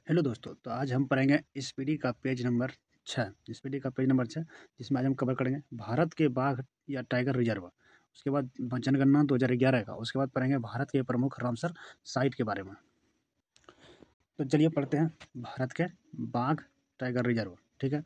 Hello दोस्तों, तो आज हम पढ़ेंगे स्पीडी का पेज नंबर 6। स्पीडी का पेज नंबर 6 जिसमें आज हम कवर करेंगे भारत के बाघ या टाइगर रिजर्व। उसके बाद जनगणना 2011 का। उसके बाद पढ़ेंगे भारत के प्रमुख रामसर साइट के बारे में। तो चलिए पढ़ते हैं भारत के बाघ टाइगर रिजर्व। ठीक है,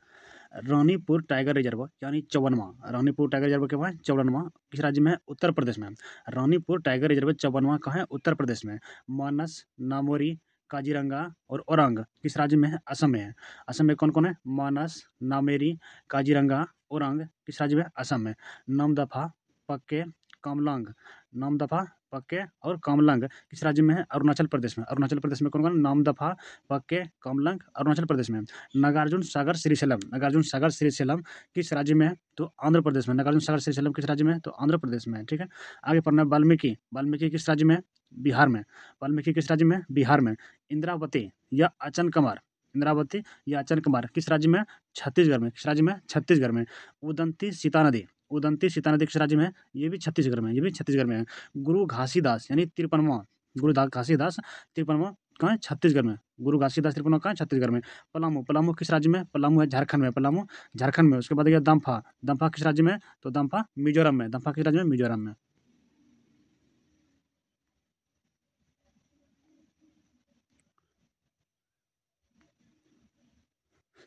रानीपुर टाइगर रिजर्व यानी 54वां। रानीपुर टाइगर रिजर्व क्या है? 54वां। किस राज्य में है? उत्तर प्रदेश में। रानीपुर टाइगर रिजर्व 54वां कहाँ है? उत्तर प्रदेश में। मानस, नामोरी, काजीरंगा और औरंग किस राज्य में है? असम में है। असम में कौन कौन है? मानस, नामेरी, काजीरंगा, औरंग किस राज्य में? असम में। नामदफा, पक्के, कामलांग। नामदफा, पक्के और कामलंग किस राज्य में है? अरुणाचल प्रदेश में। अरुणाचल प्रदेश में कौन कौन? नामदफा, पक्के, कामलंग अरुणाचल प्रदेश में। नागार्जुन सागर श्रीशैलम। नागार्जुन सागर श्रीशैलम किस राज्य में है? तो आंध्र प्रदेश में। नागार्जुन सागर श्रीशैलम किस राज्य में है? तो आंध्र प्रदेश में है। ठीक है, आगे पढ़ना है वाल्मीकि। वाल्मीकि किस राज्य में है? बिहार में। वाल्मीकि किस राज्य में है? बिहार में। इंद्रावती या अचन कमार। इंद्रावती या अचन कमार किस राज्य में है? छत्तीसगढ़ में। किस राज्य में? छत्तीसगढ़ में। उदंती सीता नदी। उदंती सीता नदी किस राज्य में है? ये भी छत्तीसगढ़ में। ये भी छत्तीसगढ़ में है। गुरु घासीदास यानी 53वां। गुरु घासीदास 53वां कहाँ है? छत्तीसगढ़ में। गुरु घासीदास 53वां कहाँ है? छत्तीसगढ़ में। पलामू। पलामू किस राज्य में? पलामू है झारखंड में। पलामू झारखंड में। उसके बाद गया दम्फा। दम्फा किस राज्य में? तो दम्फा मिजोरम में। दम्फा किस राज्य में? मिजोरम में।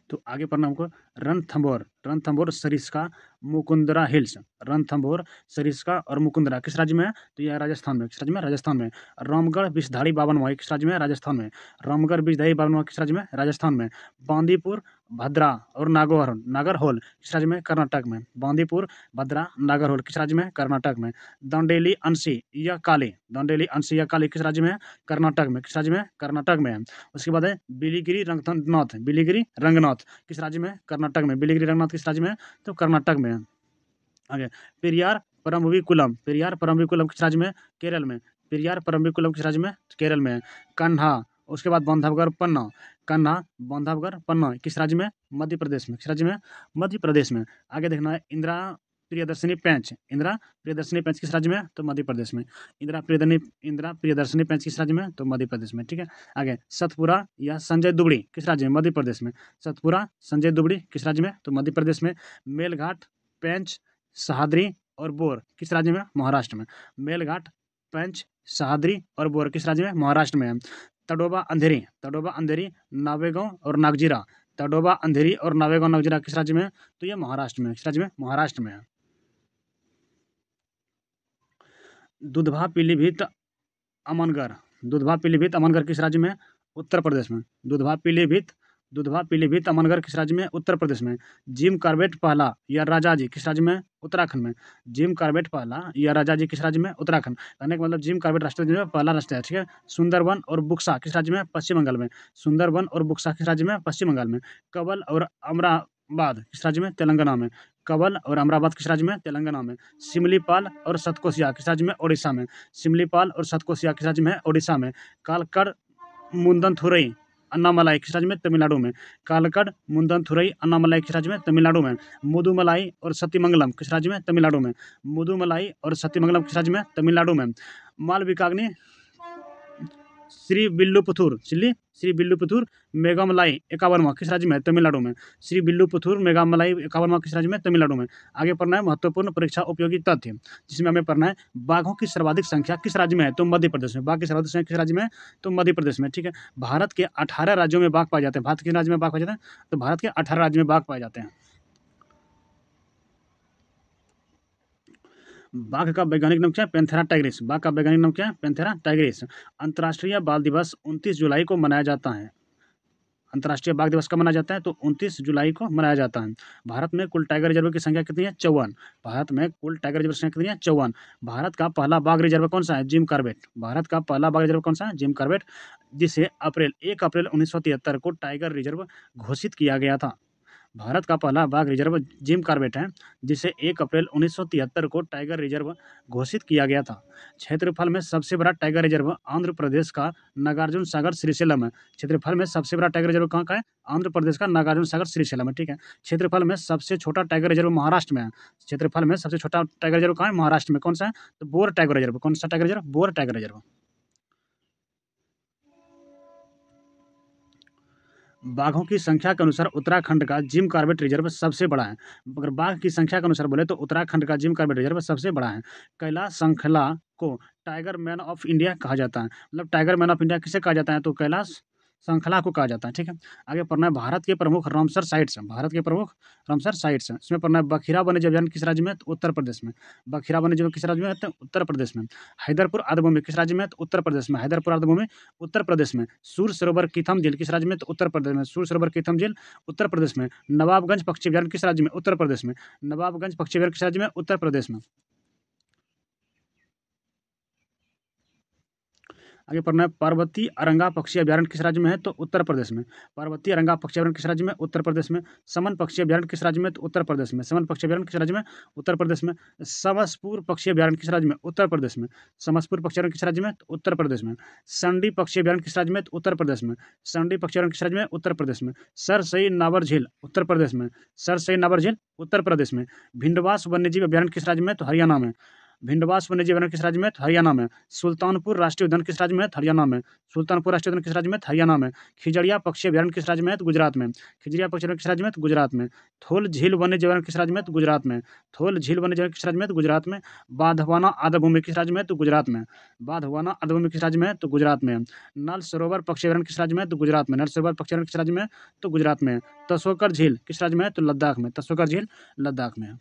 तो आगे पढ़ना हमको रणथंभौर। रणथंभौर सरिस्का मुकुंदरा हिल्स। रणथंभौर सरिस्का और मुकुंदरा किस राज्य में है? तो यह राजस्थान में। किस राज्य में? राजस्थान में। रामगढ़ विषधारी बावनवा किस राज्य में? राजस्थान में। रामगढ़ विषधारी बावनवा किस राज्य में? राजस्थान में। बांदीपुर, भद्रा और नागरहोल किस राज्य में? कर्नाटक में। बांदीपुर, भद्रा, नागरहोल किस राज्य में? कर्नाटक में। दंडेली अंशी या काली। दंडेली अंशी या काली किस राज्य में है? कर्नाटक में। किस राज्य में? कर्नाटक में है। उसके बाद है बिलीगिरी रंगनाथ। बिलीगिरी रंगनाथ किस राज्य में? कर्नाटक में। बिलीगिरी रंगनाथ किस राज्य में है? तो कर्नाटक में है। आगे पेरियार परम्बिकुलम। पेरियार परम्बिकुलम किस राज्य में? केरल में। पेरियार परम्बिकुलम किस राज्य में? केरल में। कन्हा, उसके बाद बांधवगढ़ पन्ना। कन्हा, बांधवगढ़ पन्ना किस राज्य में? मध्य प्रदेश में। किस राज्य में? मध्य प्रदेश में। आगे देखना है इंदिरा प्रियदर्शनी पेंच। इंदिरा प्रियदर्शनी पेंच किस राज्य में? तो मध्य प्रदेश में। इंदिरा प्रियदर्शनी पेंच किस राज्य में? तो मध्य प्रदेश में। ठीक है, आगे सतपुरा या संजय दुबड़ी किस राज्य में? मध्य प्रदेश में। सतपुरा, संजय दुबड़ी किस राज्य में? तो मध्य प्रदेश में। मेलघाट, पेंच, सहाद्री और बोर किस राज्य में? महाराष्ट्र में। मेलघाट, पेंच, सहाद्री और बोर किस राज्य में? महाराष्ट्र में है। तडोबा अंधेरी, नावेगांव और नागजीरा। तडोबा अंधेरी और नावेगांव नागजीरा किस राज्य में है? तो ये महाराष्ट्र में। किस राज्य में? महाराष्ट्र में है। दुधवा पीलीभीत अमनगढ़। दुधवा पीलीभीत अमनगढ़ किस राज्य में है? उत्तर प्रदेश में। दुधवा पीलीभीत अमनगढ़ किस राज्य में? उत्तर प्रदेश में। जिम कार्बेट पहला या राजाजी किस राज्य में? उत्तराखंड में। जिम कार्बेट पहला या राजाजी किस राज्य में? उत्तराखंड। कहने का मतलब जिम कार्बेट राष्ट्रीय उद्यान में पहला राष्ट्रीय है। ठीक है, सुंदरवन और बुक्सा किस राज्य में? पश्चिम बंगाल में। सुंदरवन और बुक्सा किस राज्य में? पश्चिम बंगाल में। कवल और अमराबाद किस राज्य में? तेलंगाना में। कवल और अमराबाद किस राज्य में? तेलंगाना में। सिमलीपाल और सतकोसिया किस राज्य में? ओडिशा में। सिमलीपाल और सतकोसिया किस राज्य में है? ओडिशा में। कालकड़ मुंदनथुरई अन्नामलाई किस राज्य में? तमिलनाडु में। कालकड़ मुंदनथुरई अन्नामलाई किस राज्य में? तमिलनाडु में। मुदुमलाई और सत्यमंगलम किस राज्य में? तमिलनाडु में। मुदुमलाई और सत्यमंगलम किस राज्य में? तमिलनाडु में। मालविकाग्नि श्री बिल्लुपुथुर मेघामलाई 51वां किस राज्य में? तमिलनाडु में। श्री बिल्लुपुथुर मेघामलाई 51वां किस राज्य में? तमिलनाडु में। आगे पढ़ना है महत्वपूर्ण परीक्षा उपयोगी तथ्य, जिसमें हमें पढ़ना है बाघों की सर्वाधिक संख्या किस राज्य में है? तो मध्य प्रदेश में। बाघ की सर्वाधिक संख्या किस राज्य में है? तो मध्य प्रदेश में। ठीक है, भारत के 18 राज्यों में बाघ पाए जाते हैं। भारत के राज्य में बाघ पाए जाते हैं? तो भारत के 18 राज्यों में बाघ पाए जाते हैं। बाघ का वैज्ञानिक नाम क्या है? Panthera Tigris. बाघ का वैज्ञानिक नाम क्या है? Panthera Tigris. अंतर्राष्ट्रीय बाल दिवस 29 जुलाई को मनाया जाता है। अंतर्राष्ट्रीय बाघ दिवस कब मनाया जाता है? तो 29 जुलाई को मनाया जाता है। भारत में कुल टाइगर रिजर्व की संख्या कितनी है? 54। भारत में कुल टाइगर रिजर्व की संख्या कितनी है? 54। भारत का पहला बाघ रिजर्व कौन सा है? Jim Corbett. भारत का पहला बाघ रिजर्व कौन सा है? जिम कार्बेट, जिसे 1 अप्रैल 1973 को टाइगर रिजर्व घोषित किया गया था। भारत का पहला बाघ रिजर्व जिम कार्बेट है, जिसे 1 अप्रैल 1973 को टाइगर रिजर्व घोषित किया गया था। क्षेत्रफल में सबसे बड़ा टाइगर रिजर्व आंध्र प्रदेश का नागार्जुन सागर श्रीशैलम है। क्षेत्रफल में सबसे बड़ा टाइगर रिजर्व कहाँ का है? आंध्र प्रदेश का नागार्जुन सागर श्रीशैलम है। ठीक है, क्षेत्रफल में सबसे छोटा टाइगर रिजर्व महाराष्ट्र में है। क्षेत्रफल में सबसे छोटा टाइगर रिजर्व कहाँ है? महाराष्ट्र में। कौन सा है? तो बोर टाइगर रिजर्व। कौन सा tiger reserve? Bore tiger reserve. बाघों की संख्या के अनुसार उत्तराखंड का जिम कॉर्बेट रिजर्व सबसे बड़ा है। अगर बाघ की संख्या के अनुसार बोले तो उत्तराखंड का जिम कॉर्बेट रिजर्व सबसे बड़ा है। कैलाश श्रृंखला को टाइगर मैन ऑफ इंडिया कहा जाता है। मतलब टाइगर मैन ऑफ इंडिया किसे कहा जाता है? तो कैलाश श्रृंखला को कहा जाता है। ठीक है, आगे पढ़ना है भारत के प्रमुख रामसर साइट्स हैं। भारत के प्रमुख रामसर साइट्स हैं, इसमें पढ़ना है बखिरा वन्यजीव अभयारण्य किस राज्य में? तो उत्तर प्रदेश में। बखिरा वन्यजीव किस राज्य में है? तो उत्तर प्रदेश में। हैदरपुर आर्द्रभूमि किस राज्य में है? तो उत्तर प्रदेश में। हैदरपुर आर्द्रभूमि उत्तर प्रदेश में। सूर सरोवर कीथम झील किस राज्य में? तो उत्तर प्रदेश में। सूर सरोवर कीथम झील उत्तर प्रदेश में। नवाबगंज पक्षी अभयारण्य किस राज्य में? उत्तर प्रदेश में। नवाबगंज पक्षी अभयारण्य किस राज्य में? उत्तर प्रदेश में। आगे पढ़ना है पार्वती अरंगा पक्षी अभयारण्य किस राज्य में है? तो उत्तर प्रदेश में। पार्वती अरंगा पक्षी अभयारण्य किस राज्य में? उत्तर प्रदेश में। समन पक्षी अभयारण्य किस राज्य में? तो उत्तर प्रदेश में। समन पक्षी अभयारण्य किस राज्य में? उत्तर प्रदेश में। समसपुर पक्षी अभयारण्य किस राज्य में? उत्तर प्रदेश में। समसपुर पक्षी अभयारण्य किस राज्य में? तो उत्तर प्रदेश में। संडी पक्षी अभयारण्य किस राज्य में? तो उत्तर प्रदेश में। संडी पक्षी अभयारण्य किस राज्य में? उत्तर प्रदेश में। सरसई नावर झील उत्तर प्रदेश में। सरसई नावर झील उत्तर प्रदेश में। भिंडवास वन्यजीव अभयारण्य किस राज्य में? तो हरियाणा में। भिंडवास वन्यजीव अभयारण्य किस राज्य में? तो हरियाणा में। सुल्तानपुर राष्ट्रीय उद्यान किस राज्य में है? तो हरियाणा में। सुल्तानपुर राष्ट्रीय उद्यान किस राज्य में? तो हरियाणा में। खिजड़िया पक्षी अभयारण्य किस राज्य में है? तो गुजरात में। खिजड़िया पक्षी अभयारण्य किस राज्य में है? तो गुजरात में। थोल झील वन्यजीव अभयारण्य किस राज्य में है? तो गुजरात में। थोल झील वन्यजीव अभयारण्य किस राज्य में है? तो गुजरात में। बाधवाना आर्द्रभूमि किस राज्य में है? तो गुजरात में। बाधवाना आर्द्रभूमि किस राज्य में है? तो गुजरात में। नल सरोवर पक्षी अभयारण्य किस राज्य में है? तो गुजरात में। नल सरोवर पक्षी अभयारण्य किस राज्य में है? तो गुजरात में। तसोकर झील किस राज्य में है? तो लद्दाख में। तसोकर झील लद्दाख में है।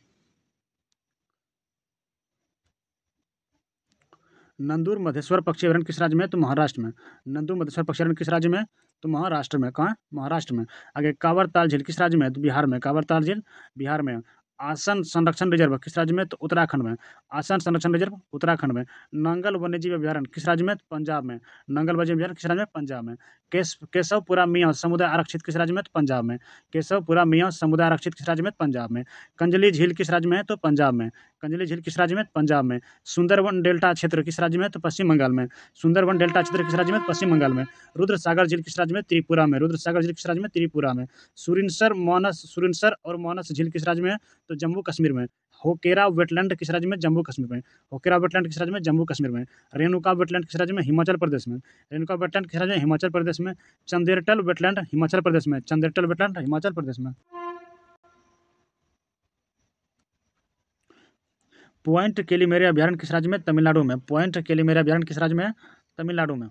नंदूर मधेश्वर पक्षी अभयारण्य किस राज्य में है? तो महाराष्ट्र में। नंदूर मधेश्वर पक्षी अभयारण्य किस राज्य में है? तो महाराष्ट्र में। कहाँ? महाराष्ट्र में। आगे कांवर ताल झील किस राज्य में है? तो बिहार में। कांवर ताल झील बिहार में। आसन संरक्षण रिजर्व किस राज्य में? तो उत्तराखंड में। आसन संरक्षण रिजर्व उत्तराखंड में। नंगल वन्यजीव अभयारण्य किस राज्य में? तो पंजाब में। नंगल वन्यजीव अभयारण्य किस राज्य में? पंजाब में। केशवपुरा मियाँ समुदाय आरक्षित किस राज्य में? तो पंजाब में। केशवपुरा मियाँ समुदाय आरक्षित किस राज्य में? तो पंजाब में। कंजली झील किस राज्य में है? तो पंजाब में। कंजली झील किस राज्य में? तो पंजाब में। सुंदरवन डेल्टा क्षेत्र किस राज्य में? तो पश्चिम बंगाल में। सुंदरवन डेल्टा क्षेत्र किस राज्य में? पश्चिम बंगाल में। रुद्र सागर झील किस राज्य में? त्रिपुरा में। रुद्र सागर झील किस राज्य में? त्रिपुरा में। सुरिनसर और मानस झील किस राज्य में है? तो जम्मू कश्मीर में। होकेरा वेटलैंड किस राज्य में? जम्मू कश्मीर में। होकेरा वेटलैंड किस राज्य में? जम्मू कश्मीर में। रेणुका वेटलैंड किस राज्य में? हिमाचल प्रदेश में। रेणुका वेटलैंड किस राज्य में? हिमाचल प्रदेश में। चंदेरटल वेटलैंड हिमाचल प्रदेश में। चंदेरटल वेटलैंड हिमाचल प्रदेश में। पॉइंट केलीमेरे अभयारण्य किस राज्य में? तमिलनाडु में। पॉइंट केलीमेरे अभयारण्य किस राज्य में है? तमिलनाडु में।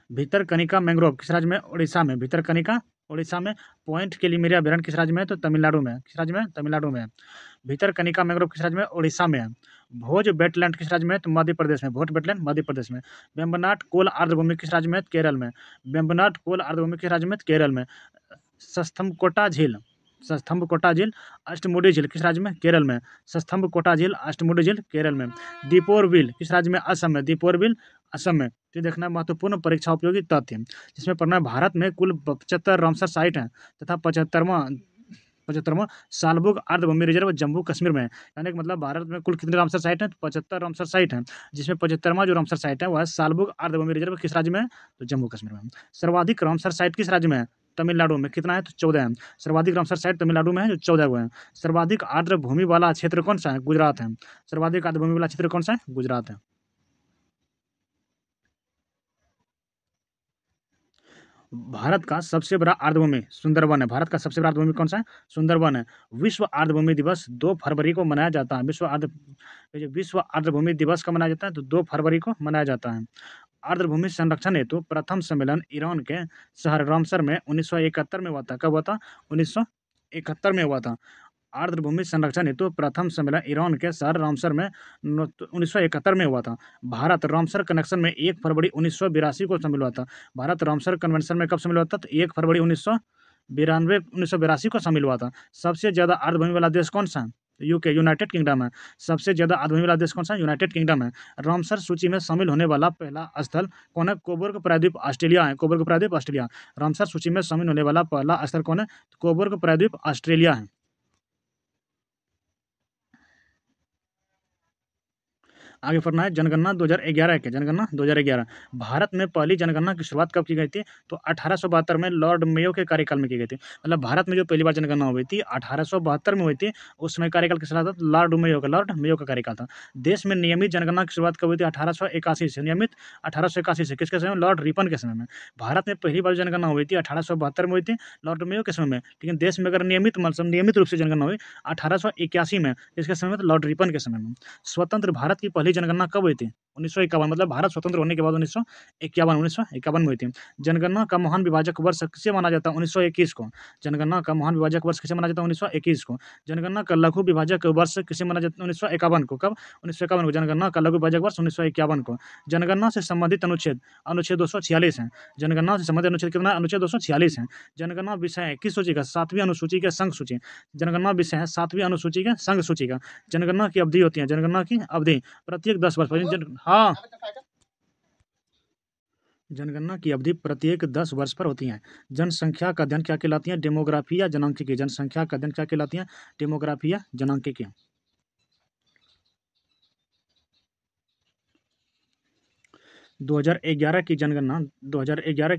भितरकनिका मैंग्रोव किस राज्य में? उड़ीसा में। भितरकनिका उड़ीसा में। पॉइंट केलीमेरे अभयारण्य किस राज्य में है? तो तमिलनाडु में। किस राज्य में है? तमिलनाडु में। भितरकनिका मैंग्रोव किस राज्य में? उड़ीसा में। भोज वेटलैंड किस राज्य में है? तो मध्य प्रदेश में। भोज वेटलैंड मध्य प्रदेश में। वेम्बनाड कोल आर्द्रभूमि किस राज्य में है? तो केरल में। वेम्बनाड कोल आर्द्रभूमि किस राज्य में? तो केरल में। सस्तम्बकोटा झील सस्तम्बकोटा झील अष्टमुडी झील किस राज्य में? केरल में। सस्तम्बकोटा झील अष्टमुडी झील केरल में। दीपोर बिल किस राज्य में? असम में। दीपोर बिल असम में। तो ये देखना है महत्वपूर्ण परीक्षा उपयोगी तथ्य, जिसमें पढ़ना है भारत में कुल 75 रामसर साइट हैं तथा 75वां सालबुग आर्द्रभूमि रिजर्व जम्मू कश्मीर में है। यानी कि मतलब भारत में कुल कितने रामसर साइट हैं? तो 75 रामसर साइट हैं, जिसमें 75वां जो रामसर साइट है वह सालबुग आर्द्रभूमि रिजर्व किस राज्य में है? तो जम्मू कश्मीर में। सर्वाधिक रामसर साइट किस राज्य में है? तमिलनाडु में। कितना है? तो 14 है। सर्वाधिक रामसर साइट तमिलनाडु में है जो 14 हुए हैं। सर्वाधिक आर्द्र भूमि वाला क्षेत्र कौन सा है? गुजरात है। सर्वाधिक आर्द्र भूमि वाला क्षेत्र कौन सा है? गुजरात है। भारत का सबसे बड़ा आर्द्रभूमि सुंदरवन है। भारत का सबसे बड़ा आर्द्रभूमि कौन सा है? सुंदरवन है। विश्व आर्द्रभूमि दिवस 2 फरवरी को मनाया जाता है। विश्व आर्द्रभूमि दिवस कब मनाया जाता है? तो 2 फरवरी को मनाया जाता है। आर्द्रभूमि संरक्षण हेतु प्रथम सम्मेलन ईरान के शहर रामसर में 1971 में हुआ था। कब हुआ था? 1971 में हुआ था। आर्द्रभूमि संरक्षण हेतु प्रथम सम्मेलन ईरान के शहर रामसर में 1971 में हुआ था। भारत रामसर कनेक्शन में 1 फरवरी 1982 को शामिल हुआ था। भारत रामसर कन्वेंशन में कब शामिल हुआ था? तो 1 फरवरी 1982 को शामिल हुआ था। सबसे ज़्यादा आर्द्रभूमि वाला देश कौन सा है? यूके यूनाइटेड किंगडम है। सबसे ज़्यादा आर्द्रभूमि वाला देश कौन सा है? यूनाइटेड किंगडम है। रामसर सूची में शामिल होने वाला पहला स्थल कौन है? कोबोर्ग प्रायद्वीप ऑस्ट्रेलिया है। कोबोर्ग प्रायद्वीप ऑस्ट्रेलिया। रामसर सूची में शामिल होने वाला पहला स्थल कौन है? कोबोर्ग प्रायद्वीप ऑस्ट्रेलिया है। आगे पढ़ना है जनगणना 2011 के जनगणना 2011 भारत में पहली जनगणना की शुरुआत कब की गई थी? तो 1872 में लॉर्ड मेयो के कार्यकाल में की गई थी। मतलब भारत में जो पहली बार जनगणना हुई थी 1872 में हुई थी। उस समय कार्यकाल किसका था? लॉर्ड मेयो का कार्यकाल था। देश में नियमित जनगणना की शुरुआत कब हुई थी? 1881 से। नियमित 1881 से किसके समय में? लॉर्ड रिपन के समय में। भारत में पहली बार जनगणना हुई थी 1872 में हुई थी लॉर्ड मेयो के समय में। लेकिन देश में अगर नियमित मतलब नियमित रूप से जनगणना हुई 1881 में, इसके समय में तो लॉर्ड रिपन के समय में। स्वतंत्र भारत की पहली जनगणना कब हुई थी? 1951। मतलब भारत स्वतंत्र होने के बाद 1951 में हुई थी। जनगणना का महान विभाजक वर्ष किसे माना जाता है? 1921 को। जनगणना का महान विभाजक वर्ष किसे माना जाता है? 1921 को। जनगणना का लघु विभाजक वर्ष किसे माना जाता है? 1951 को। कब? 1951 को। जनगणना का लघु विभाजक वर्ष 1951 को। जनगणना से संबंधित अनुच्छेद 246 है। जनगणना से संबंधित अनुच्छेद कितना? अनुच्छेद 246 है। जनगणना विषय है किस सूची का? 7वीं अनुसूची के संघ सूची। जनगणना विषय है 7वीं अनुसूची के संघ सूची का। जनगणना की अवधि होती है, जनगणना की अवधि प्रत्येक 10 वर्ष पर हाँ, जनगणना की अवधि प्रत्येक 10 वर्ष पर होती है। जनसंख्या का अध्ययन क्या कहलाती है? डेमोग्राफी या जनांकिकी। जनसंख्या का अध्ययन क्या कहलाती है? डेमोग्राफी या जनांकिकी। 2011 की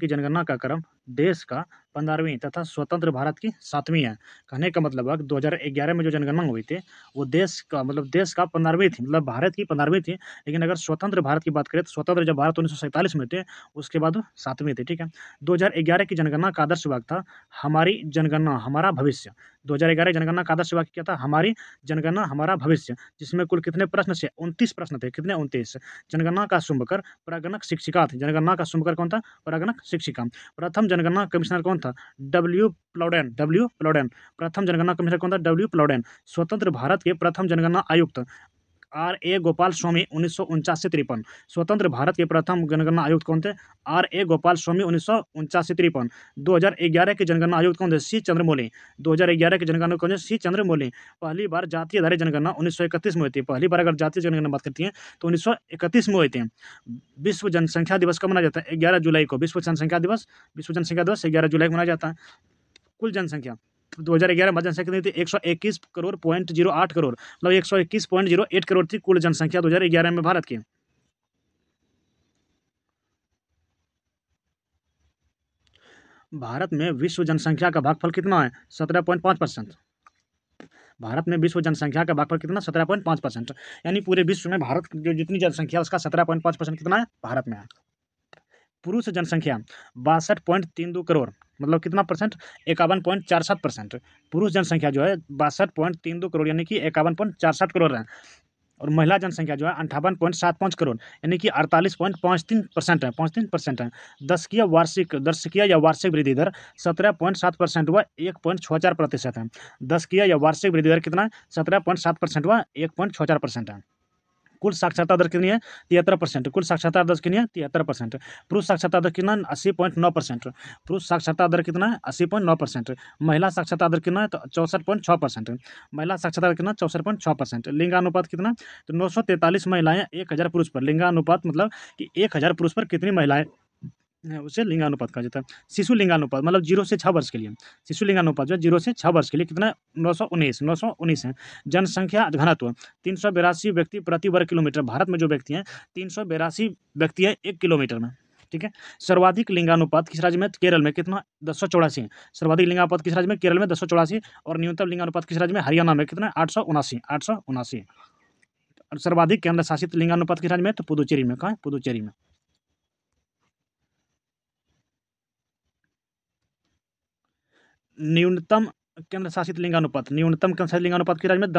जनगणना का क्रम देश का 15वीं तथा स्वतंत्र भारत की 7वीं है। कहने का मतलब है 2011 में जो जनगणना हुई थी वो देश का 15वीं थी, मतलब भारत की 15वीं थी। लेकिन अगर स्वतंत्र भारत की बात करें तो स्वतंत्र जब भारत 1947 में थे उसके बाद 7वीं थी। ठीक है। 2011 की जनगणना का आदर्श वाक्य था हमारी जनगणना हमारा भविष्य। 2011 जनगणना का आदर्श वाक्य क्या था? हमारी जनगणना हमारा भविष्य। जिसमें कुल कितने प्रश्न थे? 29 प्रश्न थे। कितने? 29। जनगणना का शुभकर प्रागणक शिक्षिका थी। जनगणना का शुभकर कौन था? प्रागणक शिक्षिका। प्रथम जनगणना कमिश्नर कौन था? डब्ल्यू प्लॉडेन। प्रथम जनगणना कमिश्नर कौन था? डब्ल्यू प्लॉडेन। स्वतंत्र भारत के प्रथम जनगणना आयुक्त R.A. गोपाल स्वामी 1949 से 53। स्वतंत्र भारत के प्रथम जनगणना आयुक्त कौन थे? R.A. गोपाल स्वामी 1949 से 53। 2011 के जनगणना आयुक्त कौन थे? C. चंद्रमौली। 2011 के जनगणना कौन थे? C. चंद्रमौली। पहली बार जातीय आधारित जनगणना 1931 में हुई थी। पहली बार अगर जातीय जनगणना बात करती है तो 1931 में हुई थी। विश्व जनसंख्या दिवस कब मनाया जाता है? 11 जुलाई को। विश्व जनसंख्या दिवस 11 जुलाई को मनाया जाता है। कुल जनसंख्या 2011 में जनसंख्या कितनी थी? 121 करोड़ पॉइंट 08 करोड़, मतलब 121.08 करोड़ थी कुल जनसंख्या 2011 में भारत की। भारत में विश्व जनसंख्या का भागफल कितना है? 17.5%। भारत में विश्व जनसंख्या का भागफल कितना? 17.5%। यानी पूरे विश्व में भारत की जो जितनी जनसंख्या है उसका 17.5% कितना है? भारत में है। पुरुष जनसंख्या 62.32 करोड़, मतलब कितना परसेंट? 51.47%। पुरुष जनसंख्या जो है 62.32 करोड़ यानी कि 51.47 करोड़ है। और महिला जनसंख्या जो है 58.75 करोड़ यानी कि 48.53% है। 53% है। दशकीय या वार्षिक वृद्धि दर 17.7% व 1.64% है। दशकीय या वार्षिक वृद्धि दर कितना है? 17.7% व 1.64% है। कुल साक्षरता दर कितनी है? 73%। कुल साक्षरता दर कितनी है? 73%। पुरुष साक्षरता दर कितना है? 80.9%। पुरुष साक्षरता दर कितना है? 80.9%। महिला साक्षरता दर कितना है? तो 64.6%। महिला साक्षरता दर कितना? 64.6%। लिंगानुपात कितना? तो 943 महिलाएं 1000 पुरुष पर। लिंगानुपात मतलब कि 1000 पुरुष पर कितनी महिलाएं उसे लिंगानुपात कहा जाता है। शिशु लिंगानुपात मतलब 0 से 6 वर्ष के लिए। शिशु लिंगानुपात जो है 0 से 6 वर्ष के लिए कितना है? 919 है। जनसंख्या घनत्व 382 व्यक्ति प्रति वर्ग किलोमीटर। भारत में जो व्यक्ति हैं 382 व्यक्ति है 1 किलोमीटर में। ठीक है। सर्वाधिक लिंगानुपात किस राज्य में? केरल में। कितना? 1084। सर्वाधिक लिंगानुपात किस राज्य में? केरल में 1084। और न्यूनतम लिंगानुपात किस राज्य में? हरियाणा में। कितना? 879। और सर्वाधिक केंद्र शासित लिंगानुपात किस राज्य में? तो पुदुचेरी में। कहाँ? पुदुचेरी में। न्यूनतम केंद्र शासित लिंगानुपात किस राज्य में?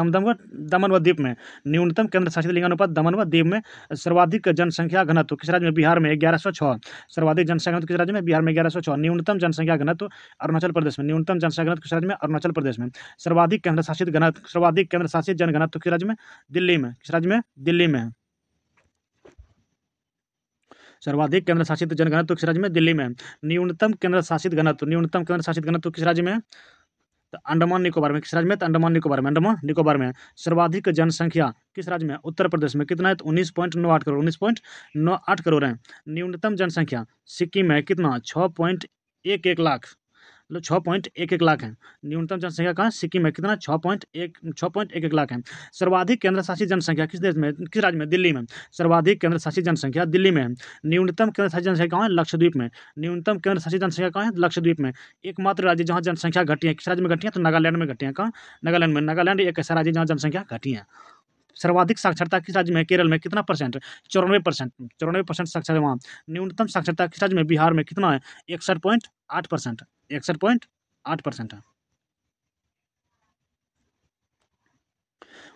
दमन व दीव में। न्यूनतम केंद्र शासित लिंगानुपात दमन व दीव में। सर्वाधिक जनसंख्या घनत्व किस राज्य में? बिहार में 1106। सर्वाधिक जनसंख्या घनत्व किस राज्य में? बिहार में 1106। न्यूनतम जनसंख्या घनत्व अरुणाचल प्रदेश में। न्यूनतम जनसंख्या घनत्व किस राज्य में? अरुणाचल प्रदेश में। सर्वाधिक केंद्र शासित जनघनत्व किस राज्य में? दिल्ली में। किस राज्य में? दिल्ली में। सर्वाधिक केंद्र शासित जनघनत्व किस राज्य में? दिल्ली में। न्यूनतम केंद्र शासित घनत्व किस राज्य में है? तो अंडमान निकोबार में। किस राज्य में? तो अंडमान निकोबार में। सर्वाधिक जनसंख्या किस राज्य में? उत्तर प्रदेश में। कितना है? तो 19.98 करोड़। 19.98 करोड़ है। न्यूनतम जनसंख्या सिक्किम में। कितना? 6.11 लाख। मतलब 6.11 लाख है। न्यूनतम जनसंख्या कहाँ है? सिक्किम में। कितना? 6.11 लाख है। सर्वाधिक केंद्र शासित जनसंख्या किस देश में, किस राज्य में? दिल्ली में। सर्वाधिक केंद्र शासित जनसंख्या दिल्ली में है। न्यूनतम केंद्र शासित जनसंख्या कहाँ है? लक्षद्वीप में। न्यूनतम केंद्र शासित जनसंख्या कहाँ है? लक्षद्वीप में। एकमात्र राज्य जहाँ जनसंख्या घटी है, किस राज्य में घटी है? तो नागालैंड में घटी है। कहाँ? नागालैंड में। नागालैंड एक ऐसा राज्य जहाँ जनसंख्या घटी है। सर्वाधिक साक्षरता किस राज्य में है? केरल में। कितना परसेंट? 94%। 94% साक्षरता है वहाँ। न्यूनतम साक्षरता किस राज्य में? बिहार में। कितना है? 61.8%। 61.8% है।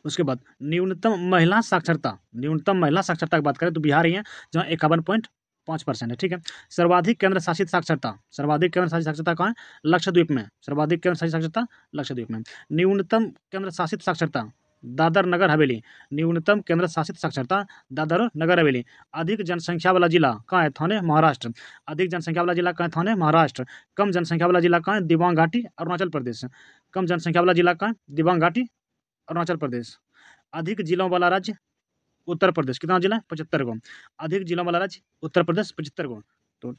उसके बाद न्यूनतम महिला साक्षरता की बात करें तो बिहार ही है, जहाँ 51.5% है। ठीक है। सर्वाधिक केंद्र शासित साक्षरता कहाँ है? लक्षद्वीप में। सर्वाधिक केंद्र शासित साक्षरता लक्षद्वीप में। न्यूनतम केंद्र शासित साक्षरता दादर नगर हवेली। न्यूनतम केंद्र शासित साक्षरता दादर नगर हवेली। अधिक जनसंख्या वाला जिला कहाँ है? थाने, महाराष्ट्र। अधिक जनसंख्या वाला जिला कहाँ है? थाने, महाराष्ट्र। कम जनसंख्या वाला जिला कहाँ है? दिबांग घाटी, अरुणाचल प्रदेश। कम जनसंख्या वाला जिला कहाँ है? दिबांग घाटी, अरुणाचल प्रदेश। अधिक जिलों वाला राज्य उत्तर प्रदेश। कितना जिला है? 75 को। अधिक जिलों वाला राज्य उत्तर प्रदेश, 75 को। तो